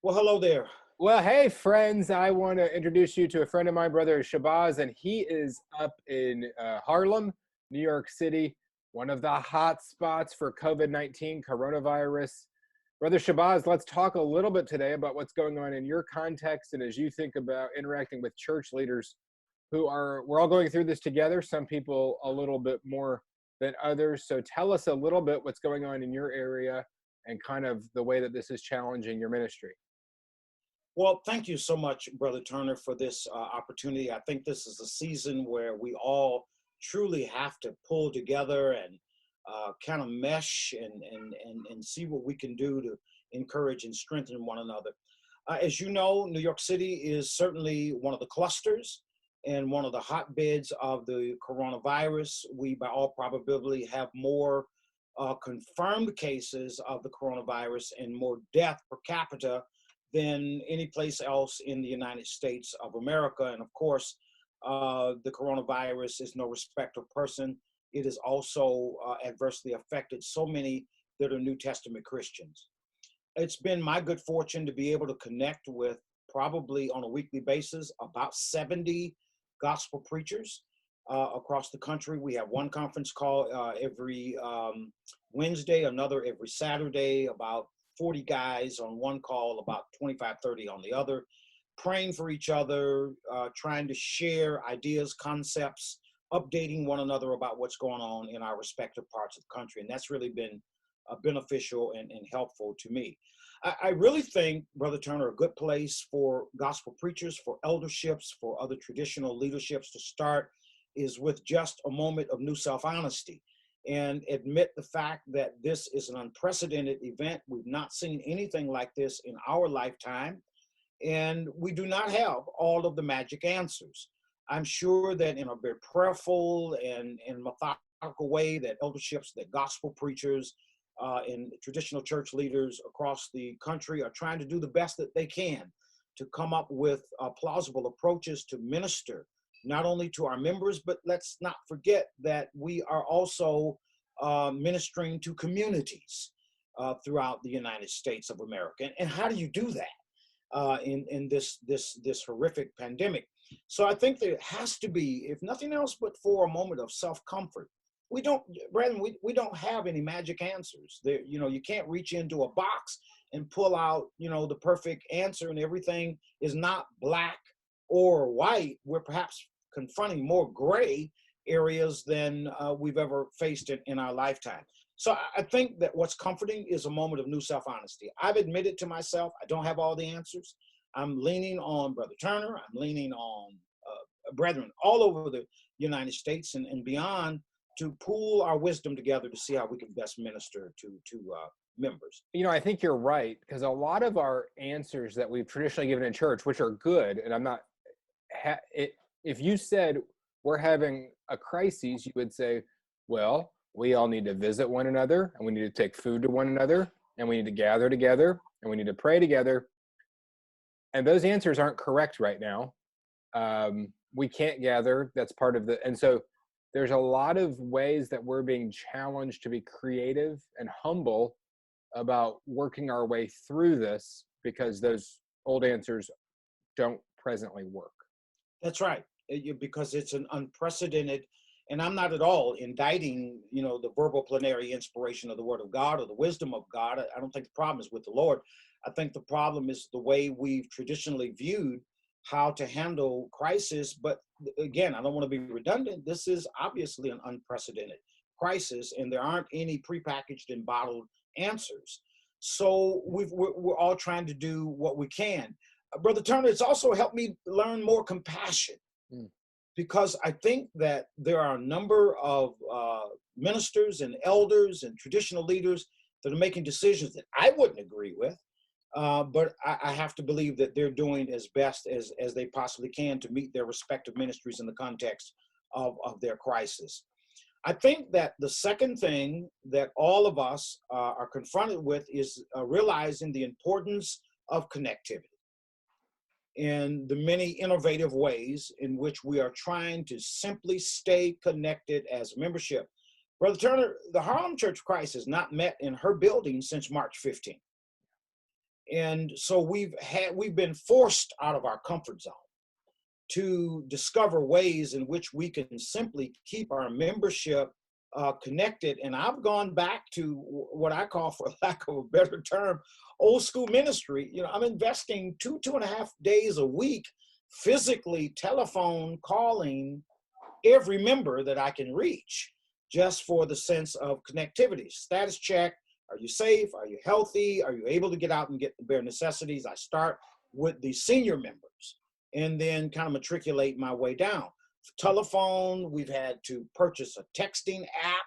Well, hello there. Well, hey, friends, I want to introduce you to a friend of mine, brother Shabazz, and he is up in Harlem, New York City, one of the hot spots for COVID-19 coronavirus. Brother Shabazz, let's talk a little bit today about what's going on in your context and as you think about interacting with church leaders we're all going through this together, some people a little bit more than others. So tell us a little bit what's going on in your area and kind of the way that this is challenging your ministry. Well, thank you so much, Brother Turner, for this opportunity. I think this is a season where we all truly have to pull together and kind of mesh and see what we can do to encourage and strengthen one another. As you know, New York City is certainly one of the clusters and one of the hotbeds of the coronavirus. We, by all probability, have more confirmed cases of the coronavirus and more death per capita than any place else in the United States of America. And of course, the coronavirus is no respecter of person. It has also adversely affected so many that are New Testament Christians. It's been my good fortune to be able to connect with probably on a weekly basis about 70 gospel preachers across the country. We have one conference call every Wednesday, another every Saturday, about 40 guys on one call, about 25, 30 on the other, praying for each other, trying to share ideas, concepts, updating one another about what's going on in our respective parts of the country. And that's really been beneficial and helpful to me. I really think, Brother Turner, a good place for gospel preachers, for elderships, for other traditional leaderships to start is with just a moment of new self-honesty and admit the fact that this is an unprecedented event. We've not seen anything like this in our lifetime, and we do not have all of the magic answers. I'm sure that in a very prayerful and methodical way that elderships, that gospel preachers, and traditional church leaders across the country are trying to do the best that they can to come up with plausible approaches to minister not only to our members, but let's not forget that we are also ministering to communities throughout the United States of America. And how do you do that in this horrific pandemic? So I think there has to be, if nothing else, but for a moment of self-comfort. We don't, Brethren, we don't have any magic answers. There, you can't reach into a box and pull out, the perfect answer, and everything is not black or white. We're perhaps confronting more gray areas than we've ever faced in our lifetime. So I think that what's comforting is a moment of new self-honesty. I've admitted to myself, I don't have all the answers. I'm leaning on Brother Turner. I'm leaning on brethren all over the United States and beyond to pool our wisdom together to see how we can best minister to members. I think you're right, because a lot of our answers that we've traditionally given in church, which are good, and I'm not, if you said we're having a crisis, you would say, well, we all need to visit one another, and we need to take food to one another, and we need to gather together, and we need to pray together. And those answers aren't correct right now. We can't gather. That's part of and so there's a lot of ways that we're being challenged to be creative and humble about working our way through this, because those old answers don't presently work. That's right, because it's an unprecedented, and I'm not at all indicting, the verbal plenary inspiration of the Word of God or the wisdom of God. I don't think the problem is with the Lord. I think the problem is the way we've traditionally viewed how to handle crisis. But again, I don't want to be redundant. This is obviously an unprecedented crisis, and there aren't any prepackaged and bottled answers. So we're all trying to do what we can. Brother Turner, it's also helped me learn more compassion, because I think that there are a number of ministers and elders and traditional leaders that are making decisions that I wouldn't agree with. But I have to believe that they're doing as best as they possibly can to meet their respective ministries in the context of their crisis. I think that the second thing that all of us are confronted with is realizing the importance of connectivity and the many innovative ways in which we are trying to simply stay connected as membership. Brother Turner, the Harlem Church of Christ has not met in her building since March 15th. And so we've been forced out of our comfort zone to discover ways in which we can simply keep our membership connected. And I've gone back to what I call, for lack of a better term, old school ministry. I'm investing 2.5 days a week physically telephone calling every member that I can reach, just for the sense of connectivity. Status check. Are you safe? Are you healthy? Are you able to get out and get the bare necessities? I start with the senior members and then kind of matriculate my way down. Telephone, we've had to purchase a texting app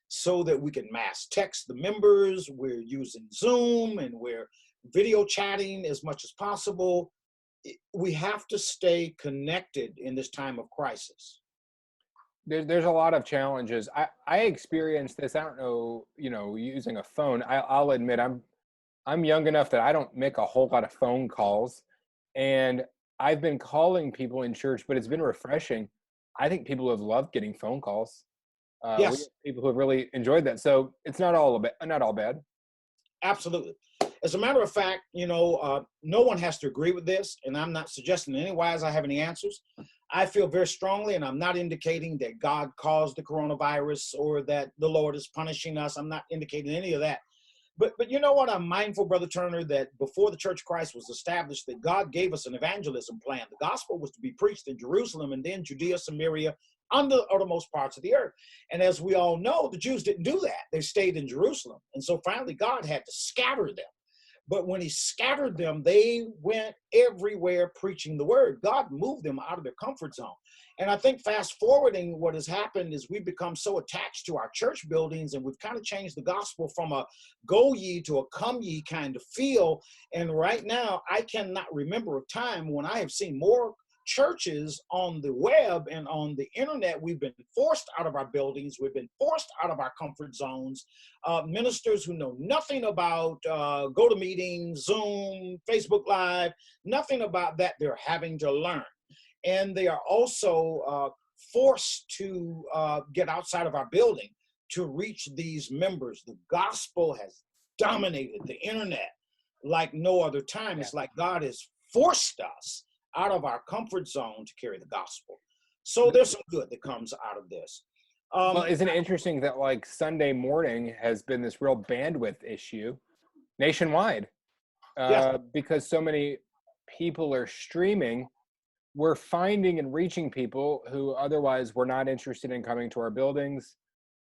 so that we can mass text the members. We're using Zoom and we're video chatting as much as possible. We have to stay connected in this time of crisis. There's a lot of challenges. I experienced this. I don't know, using a phone. I'll admit I'm young enough that I don't make a whole lot of phone calls, and I've been calling people in church, but it's been refreshing. I think people have loved getting phone calls. We have Yes, people who have really enjoyed that. So it's not all bad. absolutely. As a matter of fact, no one has to agree with this, and I'm not suggesting in any wise I have any answers. I feel very strongly, and I'm not indicating that God caused the coronavirus or that the Lord is punishing us. I'm not indicating any of that. But you know what? I'm mindful, Brother Turner, that before the Church of Christ was established, that God gave us an evangelism plan. The gospel was to be preached in Jerusalem and then Judea, Samaria, under the uttermost parts of the earth. And as we all know, the Jews didn't do that. They stayed in Jerusalem. And so finally, God had to scatter them. But when he scattered them, they went everywhere preaching the word. God moved them out of their comfort zone. And I think fast forwarding, what has happened is we've become so attached to our church buildings, and we've kind of changed the gospel from a go ye to a come ye kind of feel. And right now, I cannot remember a time when I have seen more churches on the web and on the internet. We've been forced out of our buildings. We've been forced out of our comfort zones. Ministers who know nothing about GoToMeeting, Zoom, Facebook Live, nothing about that, they're having to learn. And they are also forced to get outside of our building to reach these members. The gospel has dominated the internet like no other time. Yeah. It's like God has forced us out of our comfort zone to carry the gospel. So there's some good that comes out of this. Well, isn't it interesting that like Sunday morning has been this real bandwidth issue nationwide Yes, because so many people are streaming. We're finding and reaching people who otherwise were not interested in coming to our buildings.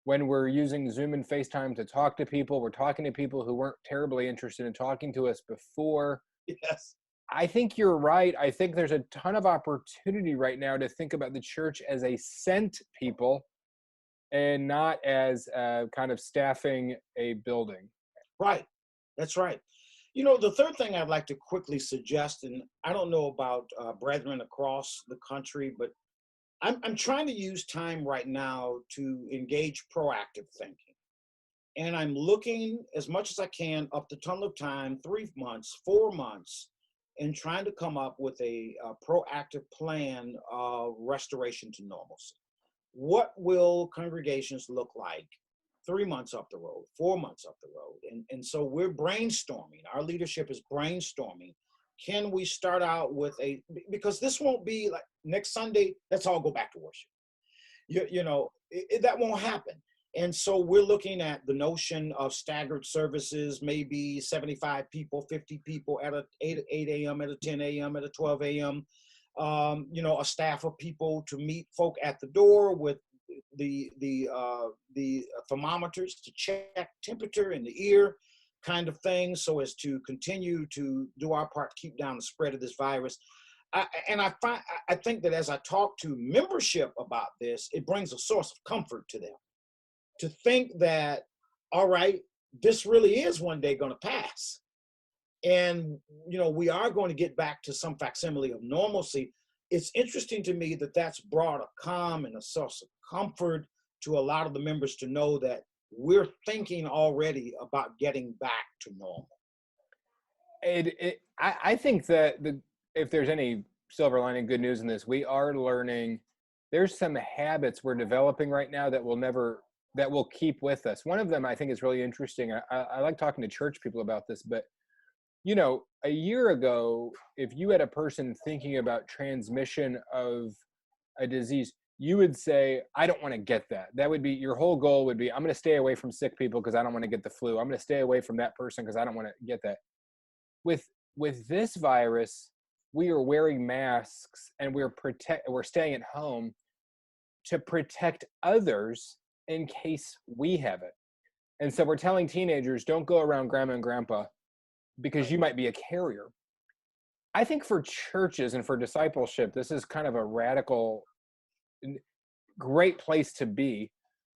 When we're using Zoom and FaceTime to talk to people, we're talking to people who weren't terribly interested in talking to us before. yes. I think you're right. I think there's a ton of opportunity right now to think about the church as a sent people and not as kind of staffing a building. Right. That's right. The third thing I'd like to quickly suggest, and I don't know about brethren across the country, but I'm trying to use time right now to engage proactive thinking. And I'm looking as much as I can up the tunnel of time, 3 months, 4 months, and trying to come up with a proactive plan of restoration to normalcy. What will congregations look like 3 months up the road, 4 months up the road? And so we're brainstorming. Our leadership is brainstorming. Can we start out with because this won't be like next Sunday, let's all go back to worship. That won't happen. And so we're looking at the notion of staggered services, maybe 75 people, 50 people at a 8 a.m., at a 10 a.m., at a 12 a.m., a staff of people to meet folk at the door with the thermometers to check temperature in the ear kind of thing, so as to continue to do our part to keep down the spread of this virus. I think that as I talk to membership about this, it brings a source of comfort to them to think that, all right, this really is one day going to pass. And, we are going to get back to some facsimile of normalcy. It's interesting to me that that's brought a calm and a source of comfort to a lot of the members to know that we're thinking already about getting back to normal. I think that if there's any silver lining good news in this, we are learning there's some habits we're developing right now that will keep with us. One of them I think is really interesting. I like talking to church people about this, but You know, a year ago, if you had a person thinking about transmission of a disease, you would say, I don't want to get that. That would be your whole goal would be, I'm going to stay away from sick people because I don't want to get the flu. I'm going to stay away from that person because I don't want to get that. With with this virus, we are wearing masks and we're staying at home to protect others in case we have it. And so we're telling teenagers, don't go around grandma and grandpa because Right. you might be a carrier. I think for churches and for discipleship, this is kind of a radical, great place to be.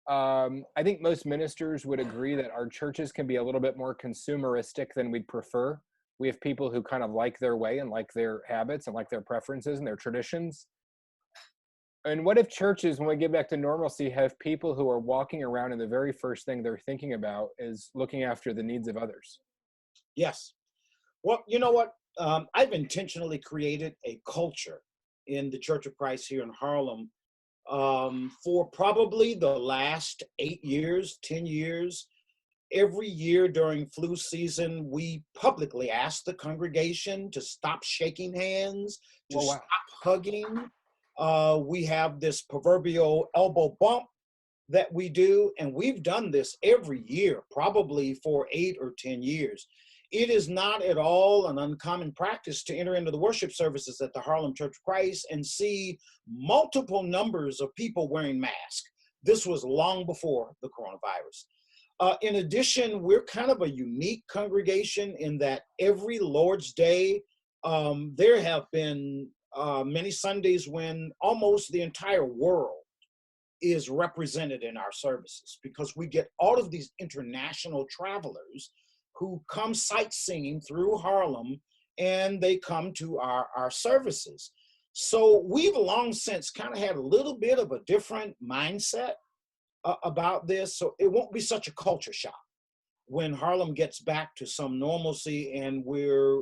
I think most ministers would agree that our churches can be a little bit more consumeristic than we'd prefer. We have people who kind of like their way and like their habits and like their preferences and their traditions. And what if churches, when we get back to normalcy, have people who are walking around and the very first thing they're thinking about is looking after the needs of others? Yes. Well, you know what? I've intentionally created a culture in the Church of Christ here in Harlem for probably the last 8 years, 10 years. Every year during flu season, we publicly ask the congregation to stop shaking hands, to Well, wow. stop hugging. We have this proverbial elbow bump that we do, and we've done this every year, probably for 8 or 10 years. It is not at all an uncommon practice to enter into the worship services at the Harlem Church of Christ and see multiple numbers of people wearing masks. This was long before the coronavirus. In addition, we're kind of a unique congregation in that every Lord's Day, there have been many Sundays when almost the entire world is represented in our services because we get all of these international travelers who come sightseeing through Harlem and they come to our services. So we've long since kind of had a little bit of a different mindset about this. So it won't be such a culture shock when Harlem gets back to some normalcy and we're,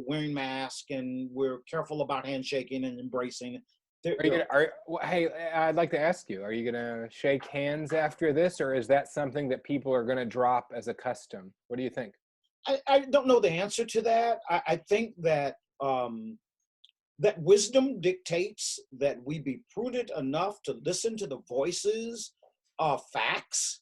wearing masks and we're careful about handshaking and embracing. Are you gonna? Hey, I'd like to ask you: are you gonna shake hands after this, or is that something that people are gonna drop as a custom? What do you think? I don't know the answer to that. I think that that wisdom dictates that we be prudent enough to listen to the voices of facts.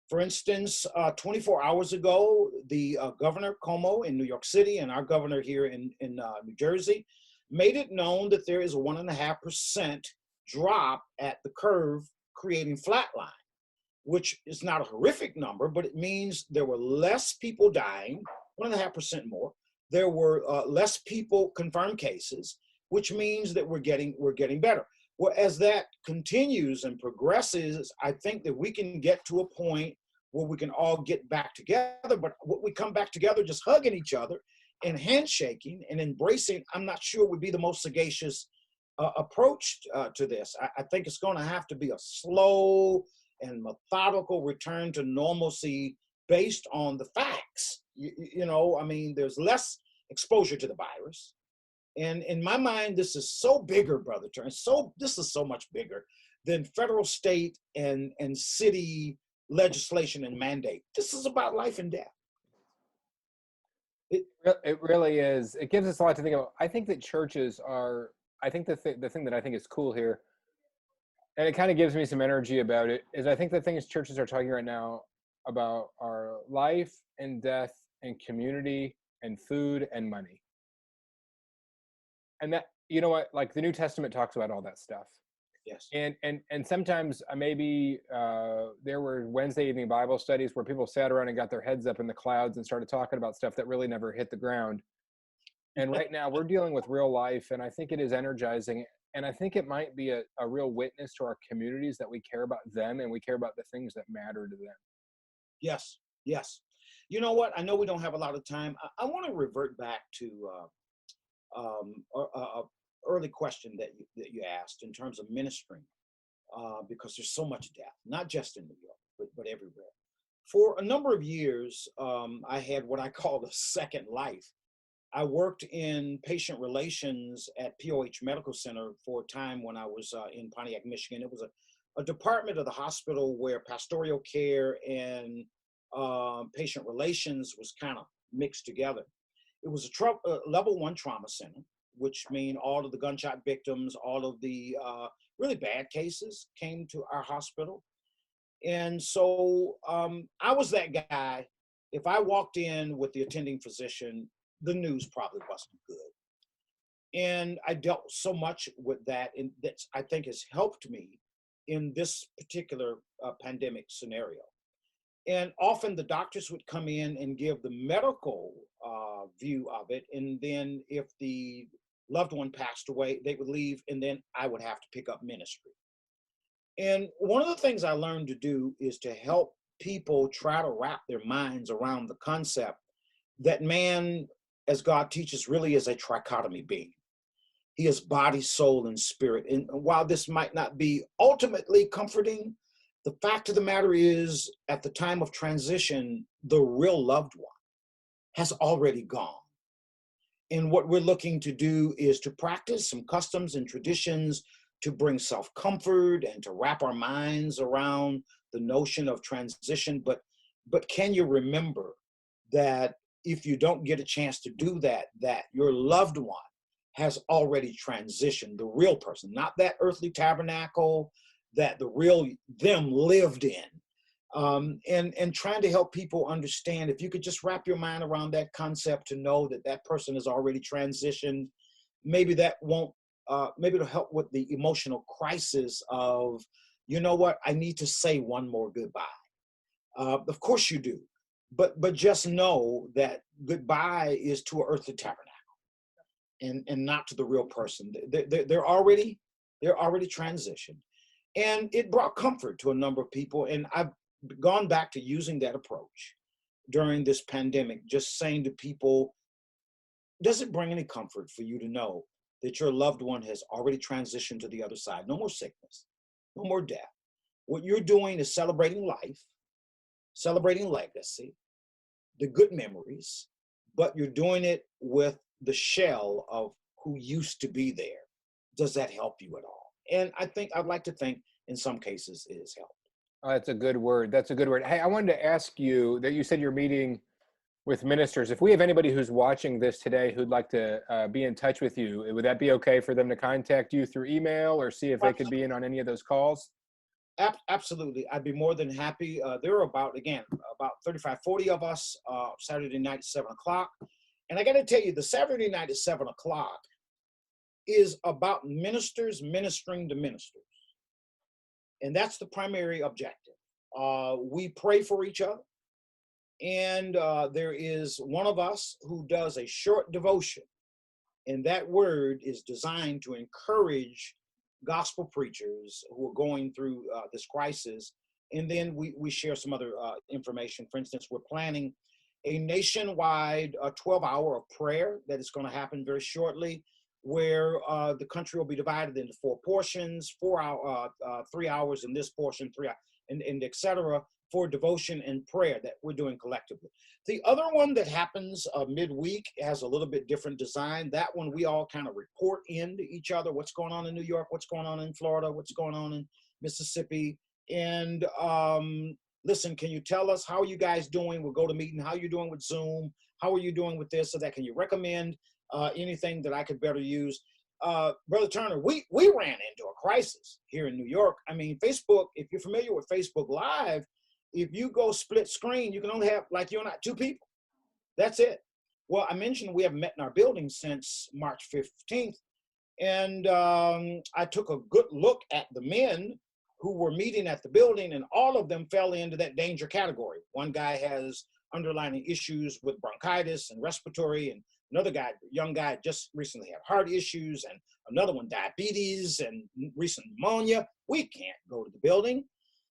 For instance, 24 hours ago, the Governor Cuomo in New York City and our governor here in New Jersey made it known that there is a 1.5% drop at the curve, creating flatline, which is not a horrific number, but it means there were less people dying, 1.5% more. There were less people confirmed cases, which means that we're getting better. Well, as that continues and progresses, I think that we can get to a point where we can all get back together. But what we come back together, just hugging each other and handshaking and embracing, I'm not sure would be the most sagacious approach to this. I think it's going to have to be a slow and methodical return to normalcy based on the facts. I mean, there's less exposure to the virus. And in my mind, this is so bigger, Brother Turner. This is so much bigger than federal, state, and city legislation and mandate. This is about life and death. It, It really is. It gives us a lot to think about. I think that churches are. I think the thing that I think is cool here, and it kind of gives me some energy about it, is I think the things churches are talking right now about are life and death and community and food and money. And that, you know what, like the New Testament talks about all that stuff. yes, And sometimes maybe there were Wednesday evening Bible studies where people sat around and got their heads up in the clouds and started talking about stuff that really never hit the ground. And right now we're dealing with real life, and I think it is energizing. And I think it might be a real witness to our communities that we care about them and we care about the things that matter to them. yes, yes. You know what? I know we don't have a lot of time. I want to revert back to a early question that you asked in terms of ministering, because there's so much death, not just in New York, but everywhere. For a number of years, I had what I call a second life. I worked in patient relations at POH Medical Center for a time when I was in Pontiac, Michigan. It was a department of the hospital where pastoral care and patient relations was kind of mixed together. It was a level 1 trauma center, which mean all of the gunshot victims, all of the really bad cases came to our hospital. And so I was that guy. If I walked in with the attending physician, the news probably wasn't good. And I dealt so much with that, and that I think has helped me in this particular pandemic scenario. And often the doctors would come in and give the medical view of it. And then if the loved one passed away, they would leave, and then I would have to pick up ministry. And one of the things I learned to do is to help people try to wrap their minds around the concept that man, as God teaches, really is a trichotomy being. He is body, soul, and spirit. And while this might not be ultimately comforting, the fact of the matter is, at the time of transition, the real loved one has already gone. And what we're looking to do is to practice some customs and traditions to bring self-comfort and to wrap our minds around the notion of transition. But can you remember that if you don't get a chance to do that, that your loved one has already transitioned, the real person, not that earthly tabernacle that the real them lived in. And trying to help people understand, if you could just wrap your mind around that concept to know that that person has already transitioned, maybe that won't, maybe it'll help with the emotional crisis of, you know what, I need to say one more goodbye. Of course you do, but just know that goodbye is to an earthly tabernacle and not to the real person. They're already transitioned. And it brought comfort to a number of people. And I've gone back to using that approach during this pandemic, just saying to people, does it bring any comfort for you to know that your loved one has already transitioned to the other side? No more sickness, no more death. What you're doing is celebrating life, celebrating legacy, the good memories, but you're doing it with the shell of who used to be there. Does that help you at all? And I'd like to think in some cases it has helped. Oh, that's a good word. That's a good word. Hey, I wanted to ask you that you said you're meeting with ministers. If we have anybody who's watching this today who'd like to be in touch with you, would that be okay for them to contact you through email or see if they could be in on any of those calls? Absolutely. I'd be more than happy. There are about 35, 40 of us Saturday night at 7 o'clock. And I got to tell you, the Saturday night at 7 o'clock is about ministers ministering to ministers. And that's the primary objective. We pray for each other. And there is one of us who does a short devotion. And that word is designed to encourage gospel preachers who are going through this crisis. And then we share some other information. For instance, we're planning a nationwide 12-hour of prayer that is going to happen very shortly, where the country will be divided into 4 portions, 3 hours in this portion, 3 hours, and et cetera, for devotion and prayer that we're doing collectively. The other one that happens midweek has a little bit different design. That one, we all kind of report in to each other, what's going on in New York, what's going on in Florida, what's going on in Mississippi. And listen, can you tell us, how are you guys doing with GoToMeeting? How are you doing with Zoom? How are you doing with this? So that, can you recommend anything that I could better use? Brother Turner, we ran into a crisis here in New York. I mean, Facebook, if you're familiar with Facebook Live, if you go split screen, you can only have, like you and I, 2 people. That's it. Well, I mentioned we haven't met in our building since March 15th. And I took a good look at the men who were meeting at the building, and all of them fell into that danger category. One guy has underlying issues with bronchitis and respiratory, and another guy, young guy, just recently had heart issues, and another one diabetes and recent pneumonia. We can't go to the building.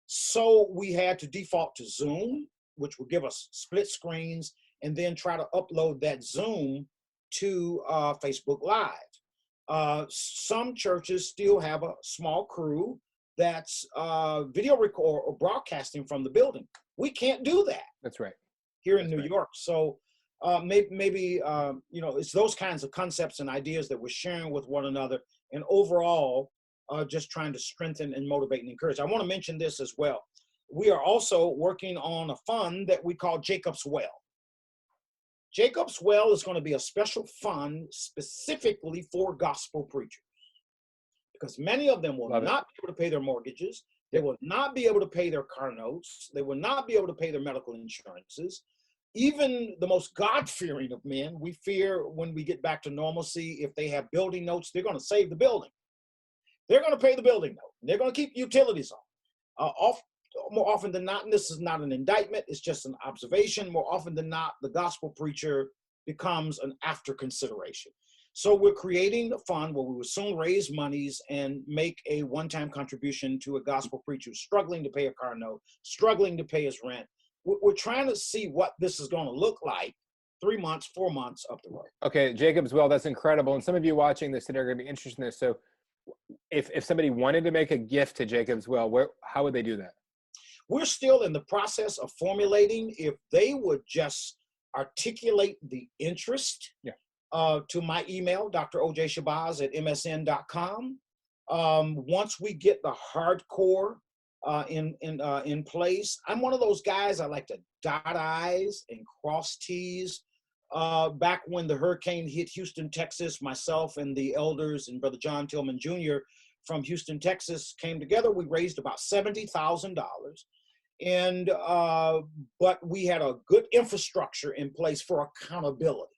So we had to default to Zoom, which will give us split screens, and then try to upload that Zoom to Facebook Live. Some churches still have a small crew that's video record or broadcasting from the building. We can't do that. That's right. Here in New York. So maybe it's those kinds of concepts and ideas that we're sharing with one another, and overall just trying to strengthen and motivate and encourage. I want to mention this as well. We are also working on a fund that we call Jacob's Well. Jacob's Well is going to be a special fund specifically for gospel preachers, because many of them will not be able to pay their mortgages. They will not be able to pay their car notes. They will not be able to pay their medical insurances. Even the most God-fearing of men, we fear when we get back to normalcy, if they have building notes, they're going to save the building. They're going to pay the building note. They're going to keep utilities on. More often than not, and this is not an indictment, it's just an observation, more often than not, the gospel preacher becomes an after consideration. So we're creating a fund where we will soon raise monies and make a one-time contribution to a gospel preacher who's struggling to pay a car note, struggling to pay his rent. We're trying to see what this is going to look like 3 months, 4 months up the road. Okay, Jacob's Well, that's incredible. And some of you watching this today are going to be interested in this. So if somebody wanted to make a gift to Jacob's Well, how would they do that? We're still in the process of formulating. If they would just articulate the interest to my email, drojshabazz@msn.com. Once we get the hardcore in place, I'm one of those guys, I like to dot I's and cross T's. Back when the hurricane hit Houston, Texas, myself and the elders and Brother John Tillman Jr. from Houston, Texas came together. We raised about $70,000. And but we had a good infrastructure in place for accountability,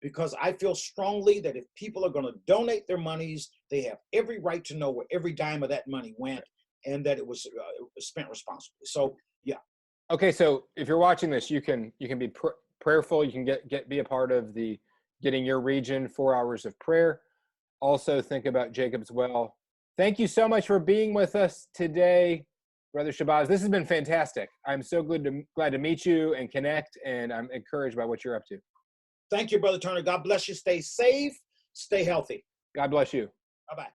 because I feel strongly that if people are going to donate their monies, they have every right to know where every dime of that money went and that it was spent responsibly. So yeah. Okay, so if you're watching this, you can be prayerful. You can be a part of the Getting Your Region 4 hours of prayer. Also think about Jacob's Well. Thank you so much for being with us today, Brother Shabazz. This has been fantastic. I'm so glad to meet you and connect, and I'm encouraged by what you're up to. Thank you, Brother Turner. God bless you. Stay safe. Stay healthy. God bless you. Bye-bye.